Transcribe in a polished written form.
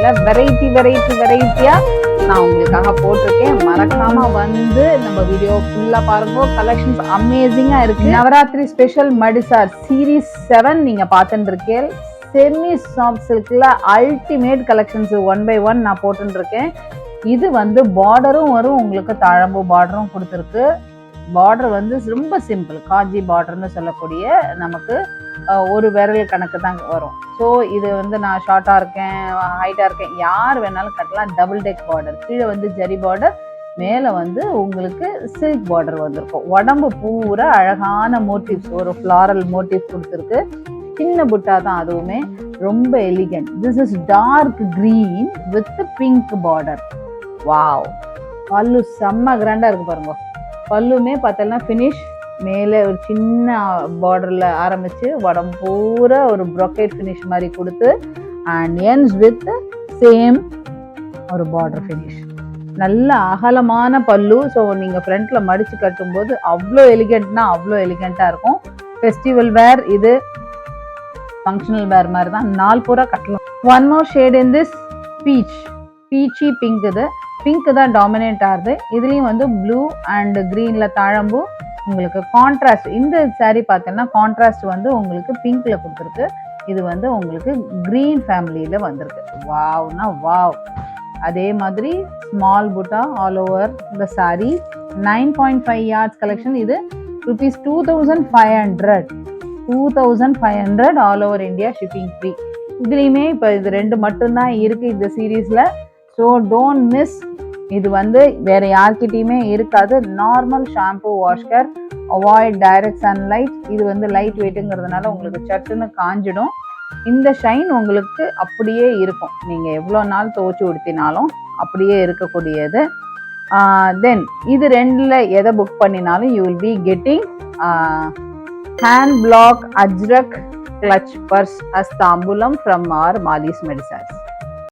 சேனல்ல வெரைட்டியா நான் உங்களுக்காக போட்டிருக்கேன். மறக்காம வந்து நம்ம வீடியோ ஃபுல்லா பாருங்க. கலெக்ஷன்ஸ் அமேசிங்கா இருக்கு. நவராத்திரி ஸ்பெஷல் மடிசார் சீரீஸ் 7 நீங்க பார்த்துட்டு இருக்கேன். செமி சாஃப்ட் சில்க்ல அல்டிமேட் கலெக்ஷன்ஸ் 1 by 1 நான் போட்டுட்டு இருக்கேன். இது வந்து பார்டரும் வரும், உங்களுக்கு தாழம்பு பார்டரும் கொடுத்துருக்கு. பார்டர் வந்து ரொம்ப சிம்பிள், காஜி பார்டர்னு சொல்லக்கூடிய நமக்கு ஒரு விரல் கணக்கு தான் வரும். ஸோ இது வந்து நான் ஷார்ட்டாக இருக்கேன், ஹைட்டாக இருக்கேன், யார் வேணாலும் கட்டலாம். டபுள் டெக் பார்டர், கீழே வந்து ஜரி பார்டர், மேலே வந்து உங்களுக்கு சில்க் பார்டர் வந்திருக்கும். உடம்பு பூரா அழகான மோட்டிவ்ஸ், ஒரு ஃப்ளாரல் மோட்டிவ் கொடுத்துருக்கு. சின்ன புட்டா தான், அதுவுமே ரொம்ப elegant. This is dark green with pink border. Wow, பல்லு செம்ம கிராண்டா இருக்கு பாருங்க. பல்லுமே பார்த்தோம்னா ஃபினிஷ், மேலே ஒரு சின்ன பார்டரில் ஆரம்பித்து உடம்பு பூரா ஒரு ப்ரொக்கேட் ஃபினிஷ் மாதிரி கொடுத்து அண்ட் எண்ட்ஸ் வித் சேம் ஒரு பார்டர் ஃபினிஷ். நல்ல அகலமான பல்லு. ஸோ நீங்கள் ஃப்ரண்ட்டில் மடித்து கட்டும்போது அவ்வளோ எலிகெண்ட்னா அவ்வளோ எலிகெண்ட்டாக இருக்கும். ஃபெஸ்டிவல் வேர், இது ஃபங்க்ஷனல் வேர் மாதிரி தான், நாள் பூரா கட்டலாம். One more shade in this beach pink. இது பிங்க் தான் டாமினேட் ஆகுது. இதுலேயும் வந்து ப்ளூ அண்ட் க்ரீனில் தாழம்பு உங்களுக்கு கான்ட்ராஸ்ட். இந்த சாரீ பார்த்தோன்னா கான்ட்ராஸ்ட் வந்து உங்களுக்கு பிங்க்ல கொடுத்துருக்கு. இது வந்து உங்களுக்கு க்ரீன் ஃபேமிலியில் வந்திருக்கு. வாவ்னா வாவ். அதே மாதிரி ஸ்மால் புட்டா ஆல் ஓவர் இந்த சாரீ. 9.5 yards collection. இது rupees 2500 all over India, shipping free. இதுலேயுமே இப்போ இது 2 மட்டும்தான் இருக்குது இந்த சீரீஸில். So don't miss. இது வந்து வேற யார்கிட்டையுமே இருக்காது. நார்மல் ஷாம்பு வாஷ்கர், அவாய்ட் டைரக்ட் சன்லைட். இது வந்து லைட் வெயிட்டுங்கிறதுனால உங்களுக்கு சட்டுன்னு காஞ்சிடும். இந்த ஷைன் உங்களுக்கு அப்படியே இருக்கும், நீங்கள் எவ்வளோ நாள் துவச்சி உடுத்தினாலும் அப்படியே இருக்கக்கூடியது. தென் இது 2ல் எதை புக் பண்ணினாலும் you will be getting hand black Ajrakh clutch purse as தாம்பூலம் from our Malis Medisars.